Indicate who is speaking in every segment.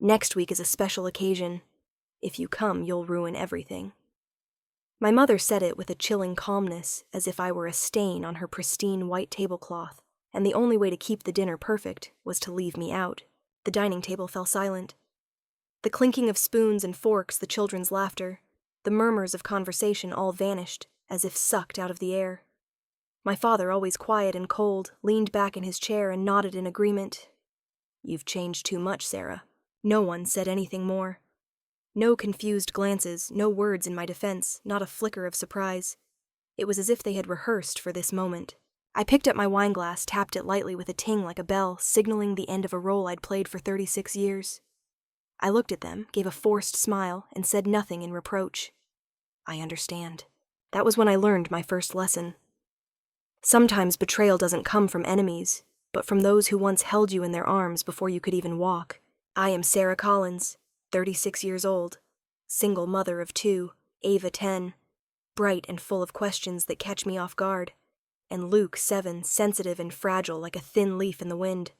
Speaker 1: Next week is a special occasion. If you come, you'll ruin everything. My mother said it with a chilling calmness, as if I were a stain on her pristine white tablecloth, and the only way to keep the dinner perfect was to leave me out. The dining table fell silent. The clinking of spoons and forks, the children's laughter, the murmurs of conversation all vanished, as if sucked out of the air. My father, always quiet and cold, leaned back in his chair and nodded in agreement. "You've changed too much, Sarah." No one said anything more. No confused glances, no words in my defense, not a flicker of surprise. It was as if they had rehearsed for this moment. I picked up my wineglass, tapped it lightly with a ting like a bell, signaling the end of a role I'd played for 36 years. I looked at them, gave a forced smile, and said nothing in reproach. I understand. That was when I learned my first lesson. Sometimes betrayal doesn't come from enemies, but from those who once held you in their arms before you could even walk. I am Sarah Collins, 36 years old, single mother of 2, Ava 10, bright and full of questions that catch me off guard, and Luke 7, sensitive and fragile like a thin leaf in the wind.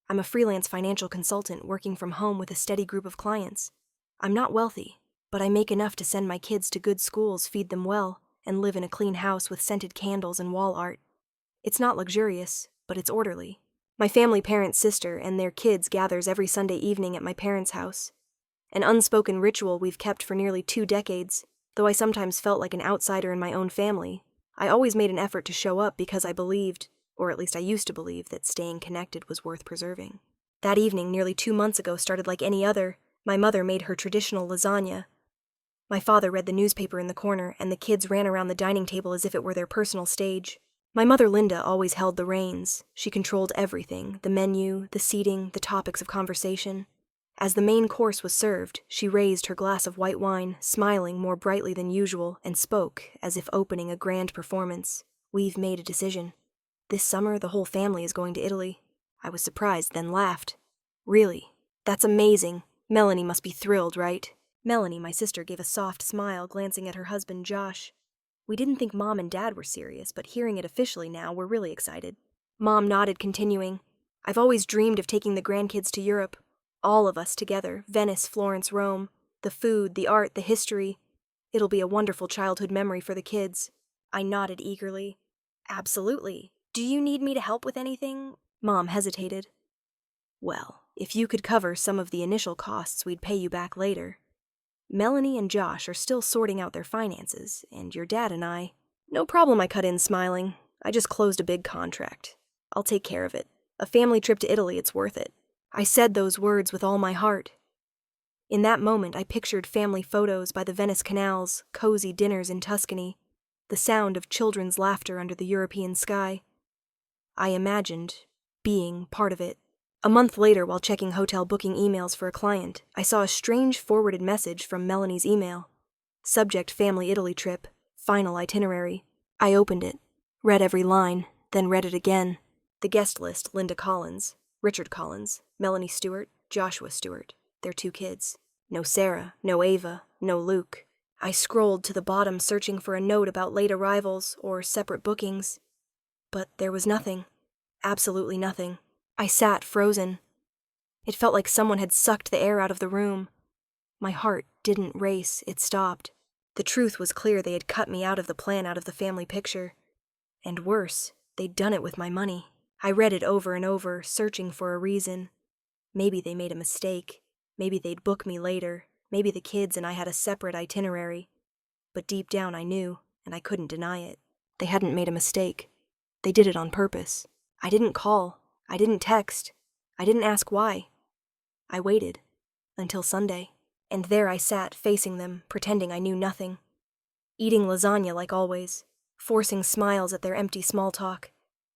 Speaker 1: I'm a freelance financial consultant working from home with a steady group of clients. I'm not wealthy, but I make enough to send my kids to good schools, feed them well, and live in a clean house with scented candles and wall art. It's not luxurious, but it's orderly. My family parent's sister and their kids gathers every Sunday evening at my parents' house. An unspoken ritual we've kept for nearly 2 decades. Though I sometimes felt like an outsider in my own family, I always made an effort to show up because I believed, or at least I used to believe, that staying connected was worth preserving. That evening, nearly 2 months ago, started like any other. My mother made her traditional lasagna. My father read the newspaper in the corner, and the kids ran around the dining table as if it were their personal stage. My mother, Linda, always held the reins. She controlled everything, the menu, the seating, the topics of conversation. As the main course was served, she raised her glass of white wine, smiling more brightly than usual, and spoke, as if opening a grand performance. "We've made a decision. This summer, the whole family is going to Italy." I was surprised, then laughed. "Really? That's amazing. Melanie must be thrilled, right?" Melanie, my sister, gave a soft smile, glancing at her husband, Josh. We didn't think Mom and Dad were serious, but hearing it officially now, we're really excited. Mom nodded, continuing, "I've always dreamed of taking the grandkids to Europe. All of us together, Venice, Florence, Rome. The food, the art, the history. It'll be a wonderful childhood memory for the kids." I nodded eagerly. "Absolutely. Do you need me to help with anything?" Mom hesitated. "Well, if you could cover some of the initial costs, we'd pay you back later. Melanie and Josh are still sorting out their finances, and your dad and I—" "No problem," I cut in, smiling. "I just closed a big contract. I'll take care of it. A family trip to Italy, it's worth it." I said those words with all my heart. In that moment, I pictured family photos by the Venice canals, cozy dinners in Tuscany, the sound of children's laughter under the European sky. I imagined being part of it. A month later, while checking hotel booking emails for a client, I saw a strange forwarded message from Melanie's email. Subject: family Italy trip, final itinerary. I opened it, read every line, then read it again. The guest list: Linda Collins, Richard Collins, Melanie Stewart, Joshua Stewart, their 2 kids. No Sarah, no Ava, no Luke. I scrolled to the bottom, searching for a note about late arrivals or separate bookings. But there was nothing. Absolutely nothing. I sat frozen. It felt like someone had sucked the air out of the room. My heart didn't race, it stopped. The truth was clear: they had cut me out of the plan, out of the family picture. And worse, they'd done it with my money. I read it over and over, searching for a reason. Maybe they made a mistake. Maybe they'd book me later. Maybe the kids and I had a separate itinerary. But deep down I knew, and I couldn't deny it. They hadn't made a mistake. They did it on purpose. I didn't call. I didn't text. I didn't ask why. I waited. Until Sunday. And there I sat, facing them, pretending I knew nothing. Eating lasagna like always. Forcing smiles at their empty small talk.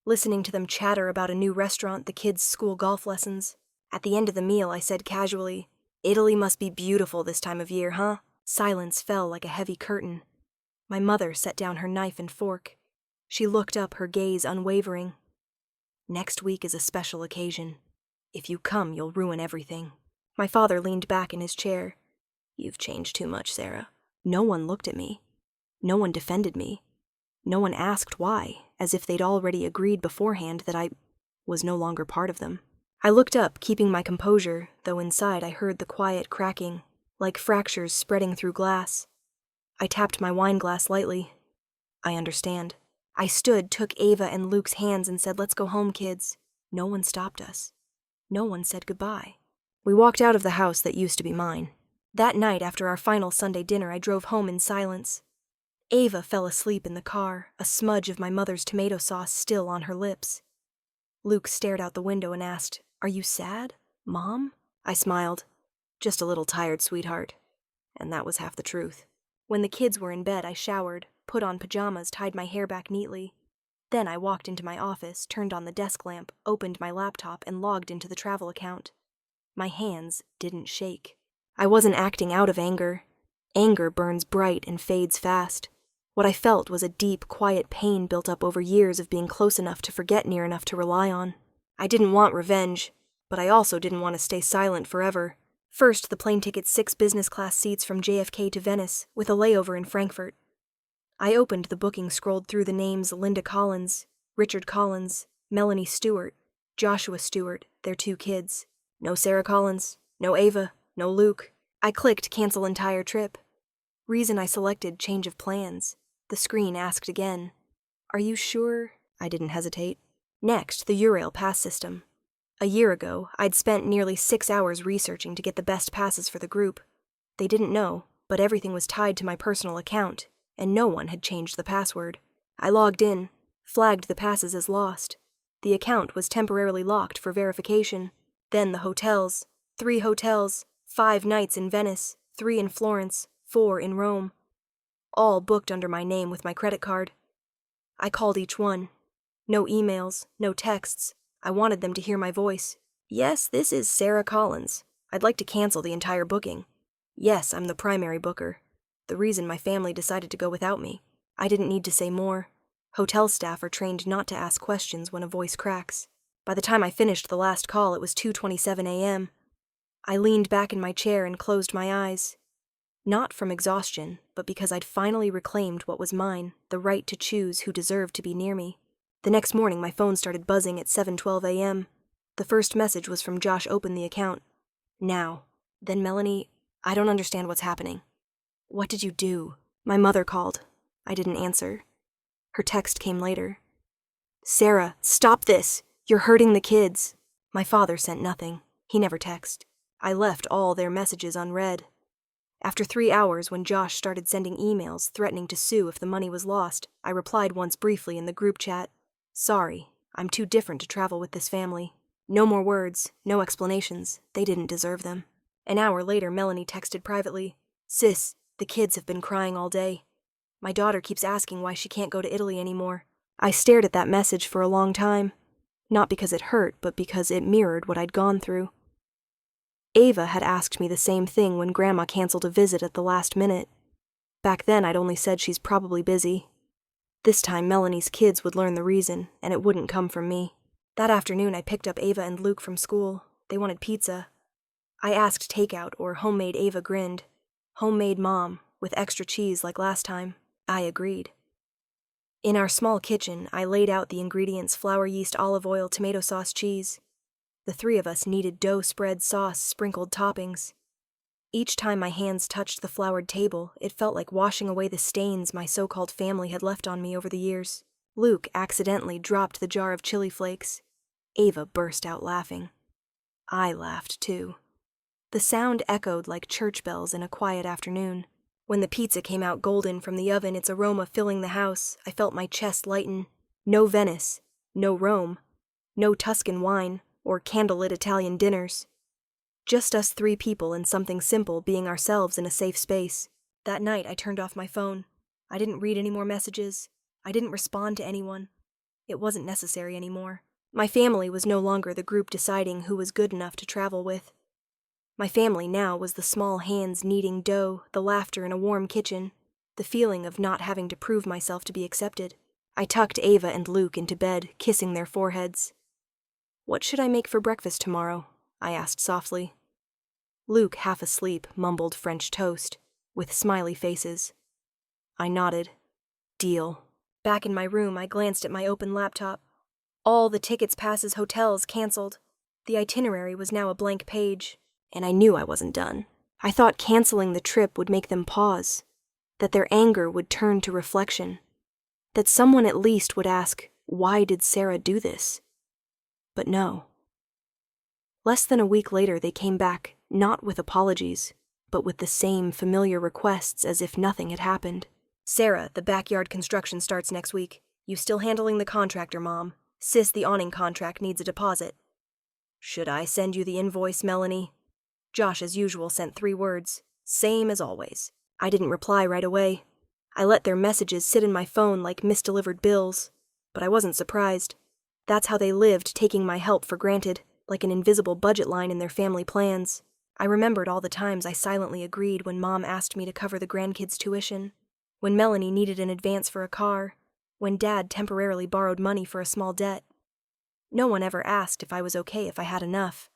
Speaker 1: Listening to them chatter about a new restaurant, the kids' school golf lessons. At the end of the meal, I said casually, "Italy must be beautiful this time of year, huh?" Silence fell like a heavy curtain. My mother set down her knife and fork. She looked up, her gaze unwavering. "Next week is a special occasion. If you come, you'll ruin everything." My father leaned back in his chair. "You've changed too much, Sarah." No one looked at me. No one defended me. No one asked why, as if they'd already agreed beforehand that I was no longer part of them. I looked up, keeping my composure, though inside I heard the quiet cracking, like fractures spreading through glass. I tapped my wine glass lightly. I understand. I stood, took Ava and Luke's hands and said, "Let's go home, kids." No one stopped us. No one said goodbye. We walked out of the house that used to be mine. That night, after our final Sunday dinner, I drove home in silence. Ava fell asleep in the car, a smudge of my mother's tomato sauce still on her lips. Luke stared out the window and asked, "Are you sad, Mom?" I smiled. "Just a little tired, sweetheart." And that was half the truth. When the kids were in bed, I showered, put on pajamas, tied my hair back neatly. Then I walked into my office, turned on the desk lamp, opened my laptop, and logged into the travel account. My hands didn't shake. I wasn't acting out of anger. Anger burns bright and fades fast. What I felt was a deep, quiet pain built up over years of being close enough to forget near enough to rely on. I didn't want revenge, but I also didn't want to stay silent forever. First, the plane ticket 6 business class seats from JFK to Venice, with a layover in Frankfurt. I opened the booking, scrolled through the names: Linda Collins, Richard Collins, Melanie Stewart, Joshua Stewart, their 2 kids. No Sarah Collins, no Ava, no Luke. I clicked cancel entire trip. Reason I selected change of plans. The screen asked again. Are you sure? I didn't hesitate. Next, the Eurail pass system. A year ago, I'd spent nearly 6 hours researching to get the best passes for the group. They didn't know, but everything was tied to my personal account, and no one had changed the password. I logged in, flagged the passes as lost. The account was temporarily locked for verification. Then the hotels. 3 hotels, 5 nights in Venice, 3 in Florence, 4 in Rome. All booked under my name with my credit card. I called each one. No emails, no texts. I wanted them to hear my voice. "Yes, this is Sarah Collins. I'd like to cancel the entire booking. Yes, I'm the primary booker. The reason my family decided to go without me." I didn't need to say more. Hotel staff are trained not to ask questions when a voice cracks. By the time I finished the last call, it was 2:27 a.m. I leaned back in my chair and closed my eyes. Not from exhaustion, but because I'd finally reclaimed what was mine, the right to choose who deserved to be near me. The next morning, my phone started buzzing at 7:12 a.m. The first message was from Josh. Open the account. Now. Then Melanie, I don't understand what's happening. What did you do? My mother called. I didn't answer. Her text came later. Sarah, stop this. You're hurting the kids. My father sent nothing. He never texted. I left all their messages unread. After 3 hours, when Josh started sending emails threatening to sue if the money was lost, I replied once briefly in the group chat. Sorry, I'm too different to travel with this family. No more words, no explanations. They didn't deserve them. An hour later, Melanie texted privately. Sis, the kids have been crying all day. My daughter keeps asking why she can't go to Italy anymore. I stared at that message for a long time. Not because it hurt, but because it mirrored what I'd gone through. Ava had asked me the same thing when Grandma canceled a visit at the last minute. Back then, I'd only said she's probably busy. This time, Melanie's kids would learn the reason, and it wouldn't come from me. That afternoon, I picked up Ava and Luke from school. They wanted pizza. I asked takeout, or homemade. Ava grinned. Homemade, Mom, with extra cheese like last time. I agreed. In our small kitchen, I laid out the ingredients: flour, yeast, olive oil, tomato sauce, cheese. The 3 of us kneaded dough, spread sauce, sprinkled toppings. Each time my hands touched the floured table, it felt like washing away the stains my so-called family had left on me over the years. Luke accidentally dropped the jar of chili flakes. Ava burst out laughing. I laughed, too. The sound echoed like church bells in a quiet afternoon. When the pizza came out golden from the oven, its aroma filling the house, I felt my chest lighten. No Venice, no Rome, no Tuscan wine, or candlelit Italian dinners. Just us 3 people and something simple, being ourselves in a safe space. That night, I turned off my phone. I didn't read any more messages. I didn't respond to anyone. It wasn't necessary anymore. My family was no longer the group deciding who was good enough to travel with. My family now was the small hands kneading dough, the laughter in a warm kitchen, the feeling of not having to prove myself to be accepted. I tucked Ava and Luke into bed, kissing their foreheads. What should I make for breakfast tomorrow? I asked softly. Luke, half asleep, mumbled French toast, with smiley faces. I nodded. Deal. Back in my room, I glanced at my open laptop. All the tickets, passes, hotels canceled. The itinerary was now a blank page, and I knew I wasn't done. I thought canceling the trip would make them pause, that their anger would turn to reflection, that someone at least would ask, why did Sarah do this? But no. Less than a week later, they came back, not with apologies, but with the same familiar requests as if nothing had happened. Sarah, the backyard construction starts next week. You still handling the contractor, Mom? Sis, the awning contract needs a deposit. Should I send you the invoice, Melanie? Josh, as usual, sent 3 words. Same as always. I didn't reply right away. I let their messages sit in my phone like misdelivered bills. But I wasn't surprised. That's how they lived, taking my help for granted, like an invisible budget line in their family plans. I remembered all the times I silently agreed when Mom asked me to cover the grandkids' tuition, when Melanie needed an advance for a car, when Dad temporarily borrowed money for a small debt. No one ever asked if I was okay if I had enough.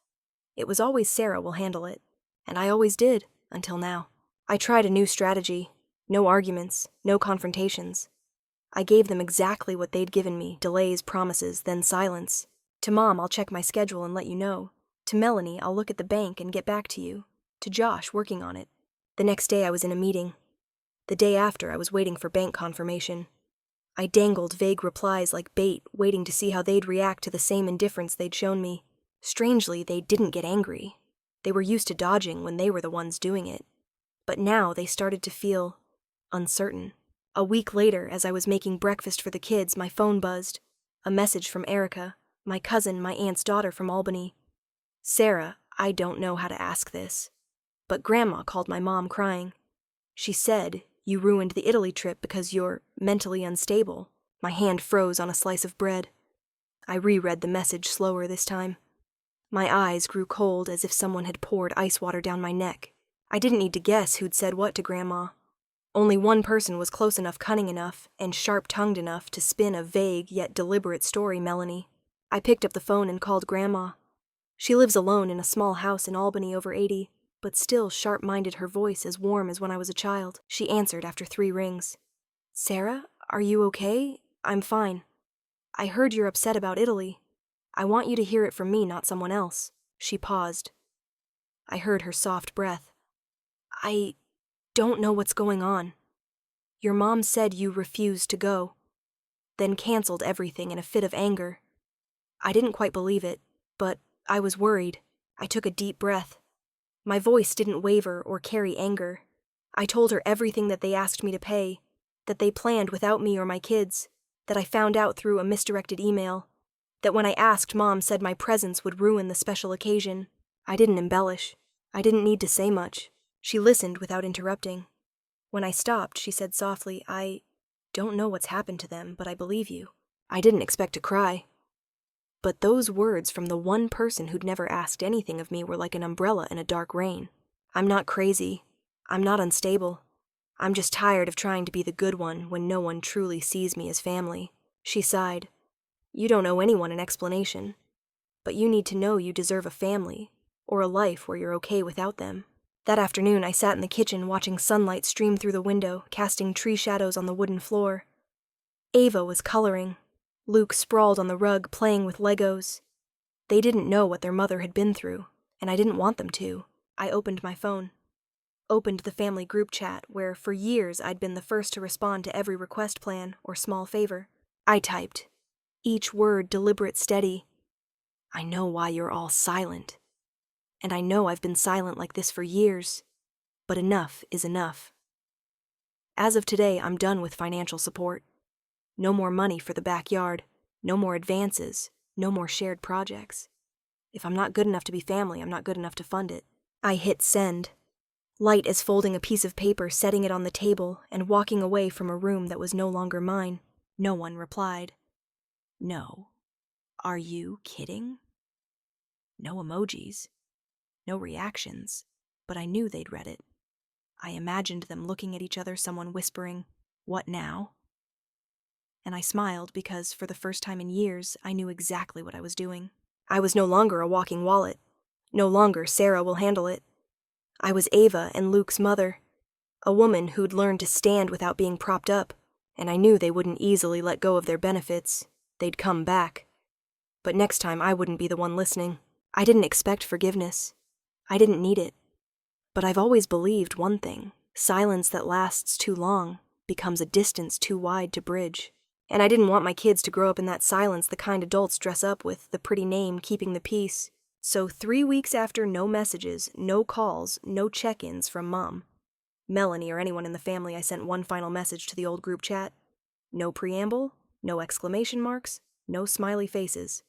Speaker 1: It was always Sarah will handle it, and I always did, until now. I tried a new strategy. No arguments, no confrontations. I gave them exactly what they'd given me, delays, promises, then silence. To Mom, I'll check my schedule and let you know. To Melanie, I'll look at the bank and get back to you. To Josh, working on it. The next day I was in a meeting. The day after, I was waiting for bank confirmation. I dangled vague replies like bait, waiting to see how they'd react to the same indifference they'd shown me. Strangely, they didn't get angry. They were used to dodging when they were the ones doing it. But now they started to feel uncertain. A week later, as I was making breakfast for the kids, my phone buzzed. A message from Erica, my cousin, my aunt's daughter from Albany. Sarah, I don't know how to ask this, but Grandma called my mom crying. She said, you ruined the Italy trip because you're mentally unstable. My hand froze on a slice of bread. I reread the message slower this time. My eyes grew cold as if someone had poured ice water down my neck. I didn't need to guess who'd said what to Grandma. Only one person was close enough, cunning enough, and sharp-tongued enough to spin a vague yet deliberate story, Melanie. I picked up the phone and called Grandma. She lives alone in a small house in Albany, over 80, but still sharp-minded, her voice as warm as when I was a child. She answered after 3 rings. Sarah, are you okay? I'm fine. I heard you're upset about Italy. I want you to hear it from me, not someone else. She paused. I heard her soft breath. I don't know what's going on. Your mom said you refused to go, then canceled everything in a fit of anger. I didn't quite believe it, but I was worried. I took a deep breath. My voice didn't waver or carry anger. I told her everything that they asked me to pay, that they planned without me or my kids, that I found out through a misdirected email, that when I asked, Mom said my presence would ruin the special occasion. I didn't embellish. I didn't need to say much. She listened without interrupting. When I stopped, she said softly, I don't know what's happened to them, but I believe you. I didn't expect to cry. But those words from the one person who'd never asked anything of me were like an umbrella in a dark rain. I'm not crazy. I'm not unstable. I'm just tired of trying to be the good one when no one truly sees me as family. She sighed. You don't owe anyone an explanation, but you need to know you deserve a family, or a life where you're okay without them. That afternoon, I sat in the kitchen watching sunlight stream through the window, casting tree shadows on the wooden floor. Ava was coloring. Luke sprawled on the rug, playing with Legos. They didn't know what their mother had been through, and I didn't want them to. I opened my phone. Opened the family group chat, where for years I'd been the first to respond to every request plan or small favor. I typed, each word deliberate, steady. I know why you're all silent. And I know I've been silent like this for years, but enough is enough. As of today, I'm done with financial support. No more money for the backyard, no more advances, no more shared projects. If I'm not good enough to be family, I'm not good enough to fund it. I hit send. Light as folding a piece of paper, setting it on the table, and walking away from a room that was no longer mine. No one replied. No. Are you kidding? No emojis. No reactions, but I knew they'd read it. I imagined them looking at each other, someone whispering, "What now?" And I smiled because, for the first time in years, I knew exactly what I was doing. I was no longer a walking wallet. No longer Sarah will handle it. I was Ava and Luke's mother, a woman who'd learned to stand without being propped up, and I knew they wouldn't easily let go of their benefits. They'd come back. But next time I wouldn't be the one listening. I didn't expect forgiveness. I didn't need it. But I've always believed one thing: silence that lasts too long becomes a distance too wide to bridge. And I didn't want my kids to grow up in that silence the kind adults dress up with, the pretty name keeping the peace. So 3 weeks after no messages, no calls, no check-ins from Mom, Melanie, or anyone in the family, I sent one final message to the old group chat. No preamble, no exclamation marks, no smiley faces.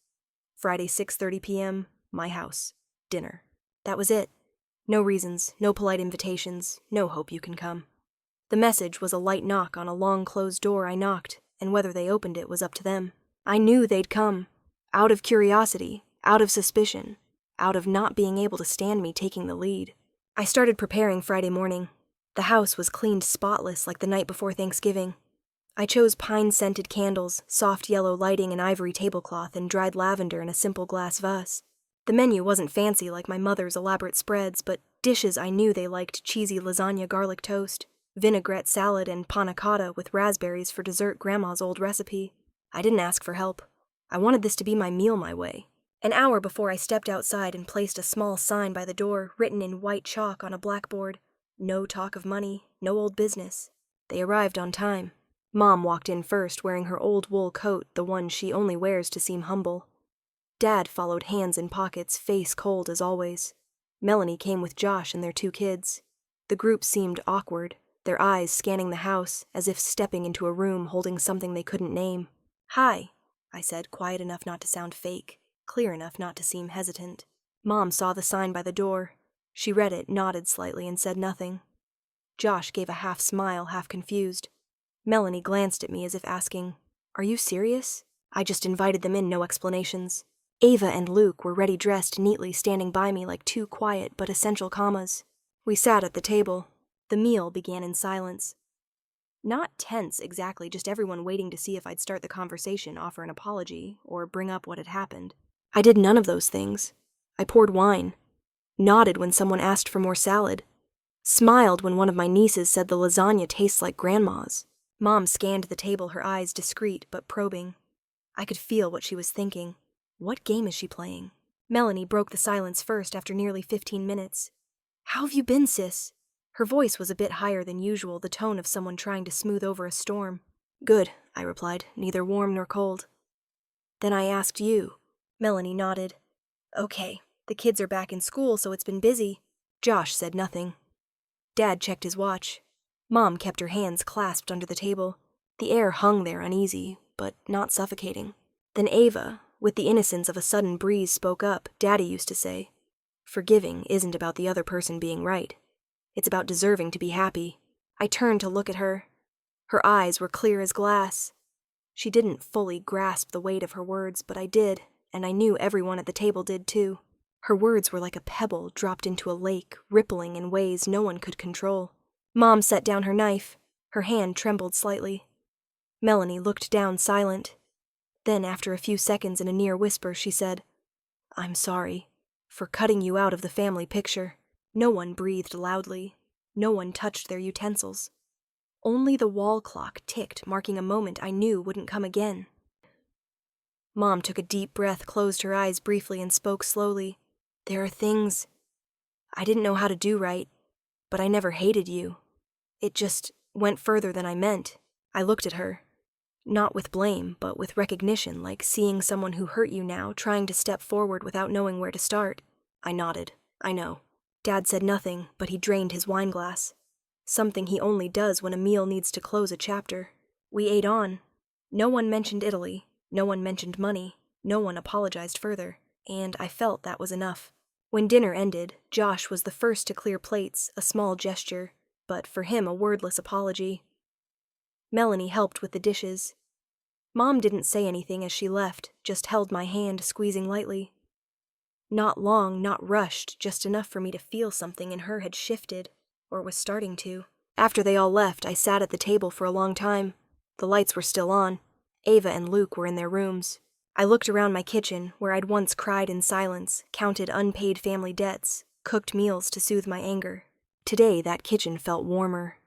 Speaker 1: Friday 6:30 p.m., my house. Dinner. That was it. No reasons, no polite invitations, no hope you can come. The message was a light knock on a long-closed door. I knocked, and whether they opened it was up to them. I knew they'd come. Out of curiosity, out of suspicion, out of not being able to stand me taking the lead. I started preparing Friday morning. The house was cleaned spotless like the night before Thanksgiving. I chose pine-scented candles, soft yellow lighting, an ivory tablecloth, and dried lavender in a simple glass vase. The menu wasn't fancy like my mother's elaborate spreads, but dishes I knew they liked: cheesy lasagna garlic toast, vinaigrette salad, and panna cotta with raspberries for dessert, Grandma's old recipe. I didn't ask for help. I wanted this to be my meal my way. An hour before, I stepped outside and placed a small sign by the door, written in white chalk on a blackboard. No talk of money, no old business. They arrived on time. Mom walked in first, wearing her old wool coat, the one she only wears to seem humble. Dad followed, hands in pockets, face cold as always. Melanie came with Josh and their 2 kids. The group seemed awkward, their eyes scanning the house, as if stepping into a room holding something they couldn't name. "Hi," I said, quiet enough not to sound fake, clear enough not to seem hesitant. Mom saw the sign by the door. She read it, nodded slightly, and said nothing. Josh gave a half smile, half confused. Melanie glanced at me as if asking, "Are you serious?" I just invited them in, no explanations. Ava and Luke were ready dressed, neatly standing by me like 2 quiet but essential commas. We sat at the table. The meal began in silence. Not tense exactly, just everyone waiting to see if I'd start the conversation, offer an apology, or bring up what had happened. I did none of those things. I poured wine, nodded when someone asked for more salad, smiled when one of my nieces said the lasagna tastes like Grandma's. Mom scanned the table, her eyes discreet but probing. I could feel what she was thinking. What game is she playing? Melanie broke the silence first after nearly 15 minutes. "How have you been, sis?" Her voice was a bit higher than usual, the tone of someone trying to smooth over a storm. "Good," I replied, neither warm nor cold. "Then I asked you." Melanie nodded. "Okay, the kids are back in school, so it's been busy." Josh said nothing. Dad checked his watch. Mom kept her hands clasped under the table. The air hung there uneasy, but not suffocating. Then Ava, with the innocence of a sudden breeze, spoke up. Daddy used to say, "Forgiving isn't about the other person being right. It's about deserving to be happy." I turned to look at her. Her eyes were clear as glass. She didn't fully grasp the weight of her words, but I did, and I knew everyone at the table did too. Her words were like a pebble dropped into a lake, rippling in ways no one could control. Mom set down her knife. Her hand trembled slightly. Melanie looked down, silent. Then, after a few seconds, in a near whisper, she said, "I'm sorry for cutting you out of the family picture." No one breathed loudly. No one touched their utensils. Only the wall clock ticked, marking a moment I knew wouldn't come again. Mom took a deep breath, closed her eyes briefly, and spoke slowly. "There are things I didn't know how to do right, but I never hated you. It just went further than I meant." I looked at her. Not with blame, but with recognition, like seeing someone who hurt you now, trying to step forward without knowing where to start. I nodded. "I know." Dad said nothing, but he drained his wineglass. Something he only does when a meal needs to close a chapter. We ate on. No one mentioned Italy. No one mentioned money. No one apologized further. And I felt that was enough. When dinner ended, Josh was the first to clear plates, a small gesture, but for him a wordless apology. Melanie helped with the dishes. Mom didn't say anything as she left, just held my hand, squeezing lightly. Not long, not rushed, just enough for me to feel something in her had shifted, or was starting to. After they all left, I sat at the table for a long time. The lights were still on. Ava and Luke were in their rooms. I looked around my kitchen, where I'd once cried in silence, counted unpaid family debts, cooked meals to soothe my anger. Today, that kitchen felt warmer.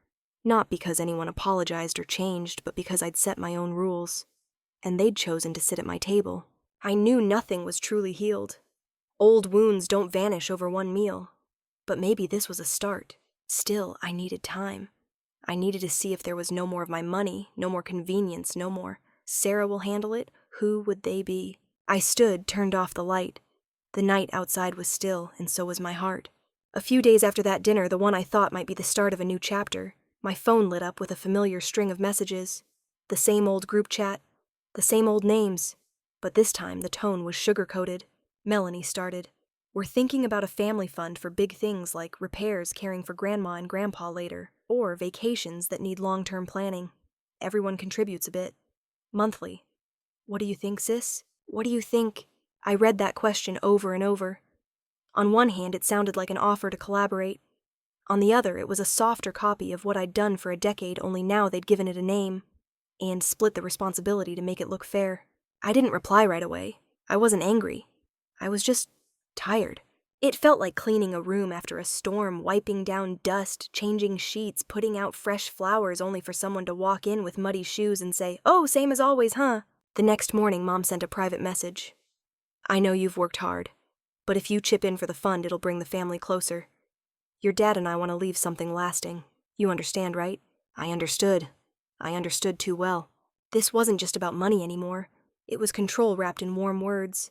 Speaker 1: Not because anyone apologized or changed, but because I'd set my own rules. And they'd chosen to sit at my table. I knew nothing was truly healed. Old wounds don't vanish over one meal. But maybe this was a start. Still, I needed time. I needed to see if there was no more of my money, no more convenience, no more. Sarah will handle it. Who would they be? I stood, turned off the light. The night outside was still, and so was my heart. A few days after that dinner, the one I thought might be the start of a new chapter, my phone lit up with a familiar string of messages. The same old group chat. The same old names. But this time, the tone was sugar-coated. Melanie started. We're thinking about a family fund for big things like repairs caring for Grandma and Grandpa later, or vacations that need long-term planning. Everyone contributes a bit. Monthly. What do you think, sis? What do you think? I read that question over and over. On one hand, it sounded like an offer to collaborate. On the other, it was a softer copy of what I'd done for a decade, only now they'd given it a name, and split the responsibility to make it look fair. I didn't reply right away. I wasn't angry. I was just tired. It felt like cleaning a room after a storm, wiping down dust, changing sheets, putting out fresh flowers only for someone to walk in with muddy shoes and say, "Oh, same as always, huh?" The next morning, Mom sent a private message. I know you've worked hard, but if you chip in for the fund, it'll bring the family closer. Your dad and I want to leave something lasting. You understand, right? I understood. I understood too well. This wasn't just about money anymore. It was control wrapped in warm words.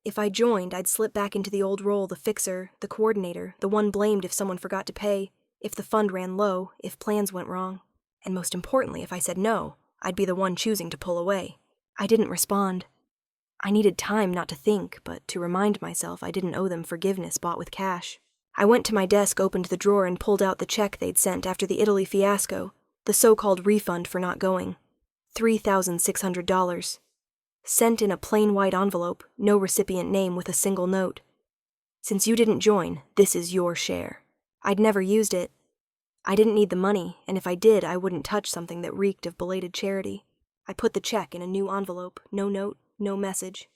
Speaker 1: If I joined, I'd slip back into the old role, the fixer, the coordinator, the one blamed if someone forgot to pay, if the fund ran low, if plans went wrong. And most importantly, if I said no, I'd be the one choosing to pull away. I didn't respond. I needed time not to think, but to remind myself I didn't owe them forgiveness bought with cash. I went to my desk, opened the drawer, and pulled out the check they'd sent after the Italy fiasco, the so-called refund for not going. $3,600. Sent in a plain white envelope, no recipient name with a single note. Since you didn't join, this is your share. I'd never used it. I didn't need the money, and if I did, I wouldn't touch something that reeked of belated charity. I put the check in a new envelope, no note, no message.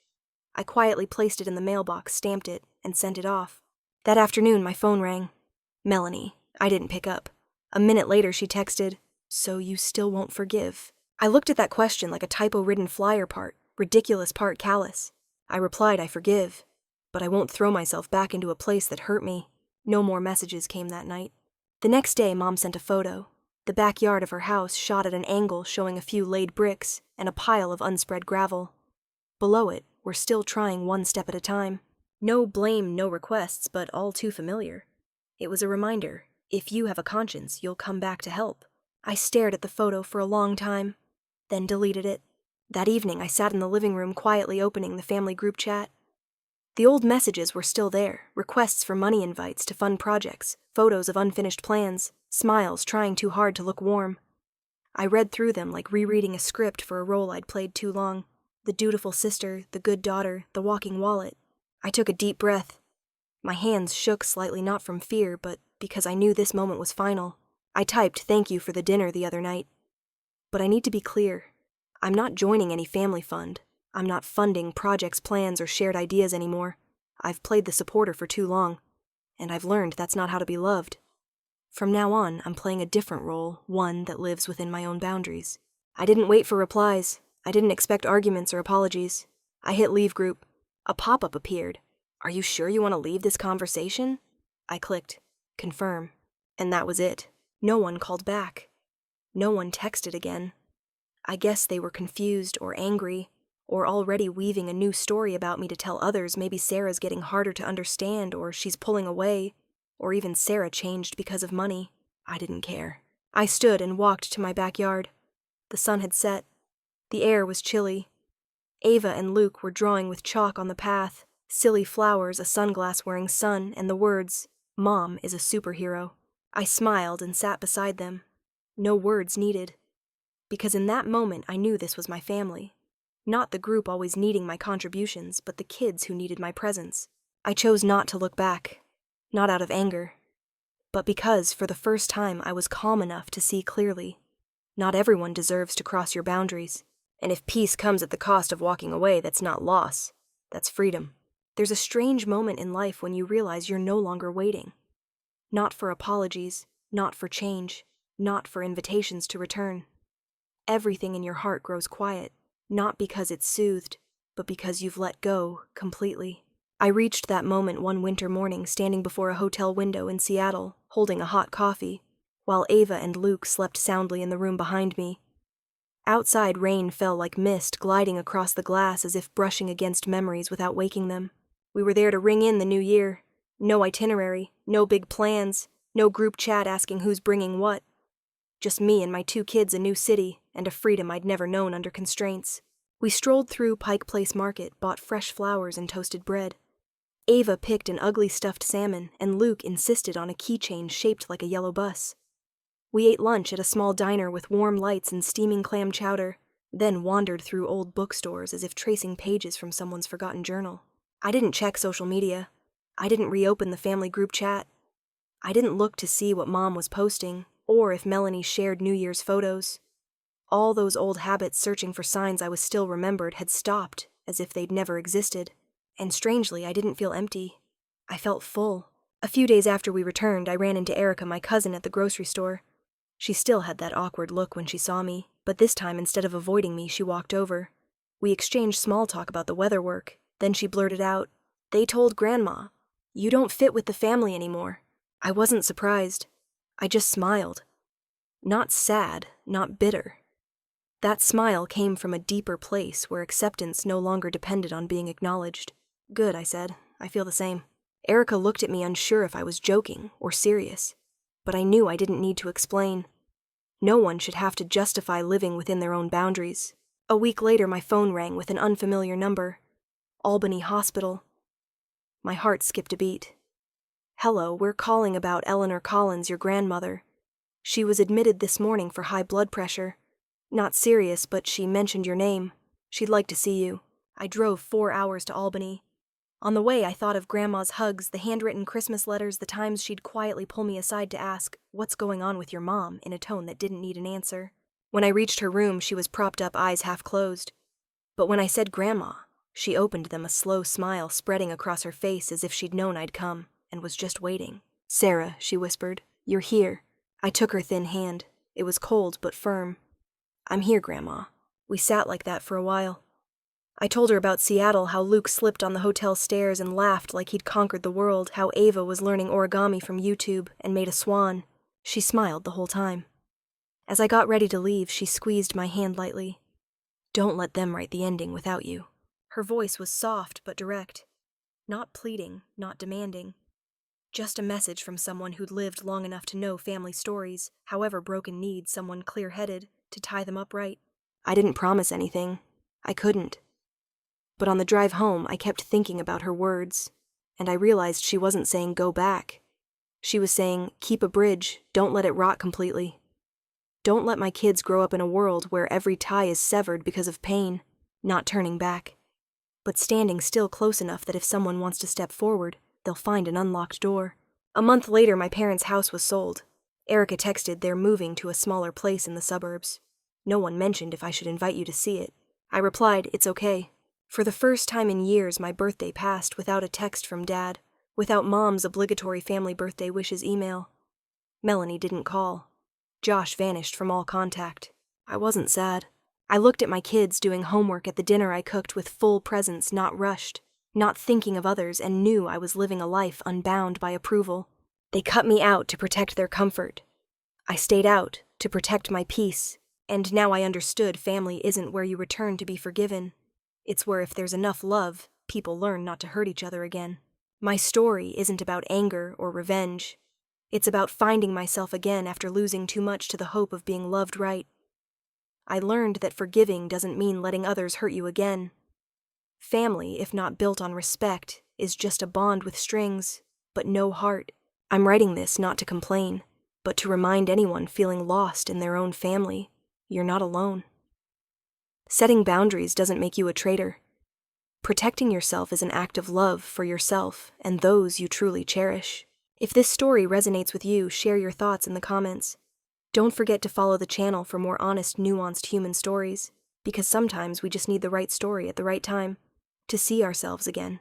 Speaker 1: I quietly placed it in the mailbox, stamped it, and sent it off. That afternoon, my phone rang. Melanie. I didn't pick up. A minute later, she texted, "So you still won't forgive?" I looked at that question like a typo-ridden flyer part, ridiculous part callous. I replied, I forgive, but I won't throw myself back into a place that hurt me. No more messages came that night. The next day, Mom sent a photo. The backyard of her house shot at an angle showing a few laid bricks and a pile of unspread gravel. Below it, we're still trying one step at a time. No blame, no requests, but all too familiar. It was a reminder, if you have a conscience, you'll come back to help. I stared at the photo for a long time, then deleted it. That evening, I sat in the living room quietly opening the family group chat. The old messages were still there, requests for money invites to fund projects, photos of unfinished plans, smiles trying too hard to look warm. I read through them like rereading a script for a role I'd played too long. The dutiful sister, the good daughter, the walking wallet. I took a deep breath. My hands shook slightly, not from fear, but because I knew this moment was final. I typed "thank you for the dinner" the other night. But I need to be clear. I'm not joining any family fund. I'm not funding projects, plans, or shared ideas anymore. I've played the supporter for too long, and I've learned that's not how to be loved. From now on, I'm playing a different role, one that lives within my own boundaries. I didn't wait for replies. I didn't expect arguments or apologies. I hit leave group. A pop-up appeared. "Are you sure you want to leave this conversation?" I clicked confirm, and that was it. No one called back. No one texted again. I guess they were confused or angry, or already weaving a new story about me to tell others. Maybe Sarah's getting harder to understand, or she's pulling away, or even Sarah changed because of money. I didn't care. I stood and walked to my backyard. The sun had set. The air was chilly. Ava and Luke were drawing with chalk on the path, silly flowers, a sunglass-wearing son, and the words, "Mom is a superhero." I smiled and sat beside them. No words needed. Because in that moment I knew this was my family. Not the group always needing my contributions, but the kids who needed my presence. I chose not to look back. Not out of anger. But because, for the first time, I was calm enough to see clearly. Not everyone deserves to cross your boundaries. And if peace comes at the cost of walking away, that's not loss. That's freedom. There's a strange moment in life when you realize you're no longer waiting. Not for apologies, not for change, not for invitations to return. Everything in your heart grows quiet, not because it's soothed, but because you've let go completely. I reached that moment one winter morning standing before a hotel window in Seattle, holding a hot coffee, while Ava and Luke slept soundly in the room behind me. Outside, rain fell like mist, gliding across the glass as if brushing against memories without waking them. We were there to ring in the new year. No itinerary, no big plans, no group chat asking who's bringing what. Just me and my 2 kids, a new city, and a freedom I'd never known under constraints. We strolled through Pike Place Market, bought fresh flowers and toasted bread. Ava picked an ugly stuffed salmon, and Luke insisted on a keychain shaped like a yellow bus. We ate lunch at a small diner with warm lights and steaming clam chowder, then wandered through old bookstores as if tracing pages from someone's forgotten journal. I didn't check social media. I didn't reopen the family group chat. I didn't look to see what Mom was posting, or if Melanie shared New Year's photos. All those old habits searching for signs I was still remembered had stopped, as if they'd never existed. And strangely, I didn't feel empty. I felt full. A few days after we returned, I ran into Erica, my cousin, at the grocery store. She still had that awkward look when she saw me, but this time, instead of avoiding me, she walked over. We exchanged small talk about the weather work. Then she blurted out, "They told Grandma, you don't fit with the family anymore." I wasn't surprised. I just smiled. Not sad, not bitter. That smile came from a deeper place where acceptance no longer depended on being acknowledged. "Good," I said. "I feel the same." Erica looked at me, unsure if I was joking or serious, but I knew I didn't need to explain. No one should have to justify living within their own boundaries. A week later, my phone rang with an unfamiliar number. Albany Hospital. My heart skipped a beat. "Hello, we're calling about Eleanor Collins, your grandmother. She was admitted this morning for high blood pressure. Not serious, but she mentioned your name. She'd like to see you." I drove 4 hours to Albany. On the way, I thought of Grandma's hugs, the handwritten Christmas letters, the times she'd quietly pull me aside to ask, "What's going on with your mom?" in a tone that didn't need an answer. When I reached her room, she was propped up, eyes half closed. But when I said Grandma, she opened them, a slow smile spreading across her face as if she'd known I'd come and was just waiting. "Sarah," she whispered, "you're here." I took her thin hand. It was cold but firm. "I'm here, Grandma." We sat like that for a while. I told her about Seattle, how Luke slipped on the hotel stairs and laughed like he'd conquered the world, how Ava was learning origami from YouTube and made a swan. She smiled the whole time. As I got ready to leave, she squeezed my hand lightly. "Don't let them write the ending without you." Her voice was soft but direct. Not pleading, not demanding. Just a message from someone who'd lived long enough to know family stories, however broken needs, someone clear-headed, to tie them up right. I didn't promise anything. I couldn't. But on the drive home, I kept thinking about her words, and I realized she wasn't saying go back. She was saying, keep a bridge, don't let it rot completely. Don't let my kids grow up in a world where every tie is severed because of pain, not turning back, but standing still close enough that if someone wants to step forward, they'll find an unlocked door. A month later, my parents' house was sold. Erica texted they're moving to a smaller place in the suburbs. No one mentioned if I should invite you to see it. I replied, it's okay. For the first time in years, my birthday passed without a text from Dad, without Mom's obligatory family birthday wishes email. Melanie didn't call. Josh vanished from all contact. I wasn't sad. I looked at my kids doing homework at the dinner I cooked with full presence, not rushed, not thinking of others, and knew I was living a life unbound by approval. They cut me out to protect their comfort. I stayed out to protect my peace, and now I understood family isn't where you return to be forgiven. It's where if there's enough love, people learn not to hurt each other again. My story isn't about anger or revenge. It's about finding myself again after losing too much to the hope of being loved right. I learned that forgiving doesn't mean letting others hurt you again. Family, if not built on respect, is just a bond with strings, but no heart. I'm writing this not to complain, but to remind anyone feeling lost in their own family, you're not alone. Setting boundaries doesn't make you a traitor. Protecting yourself is an act of love for yourself and those you truly cherish. If this story resonates with you, share your thoughts in the comments. Don't forget to follow the channel for more honest, nuanced human stories, because sometimes we just need the right story at the right time to see ourselves again.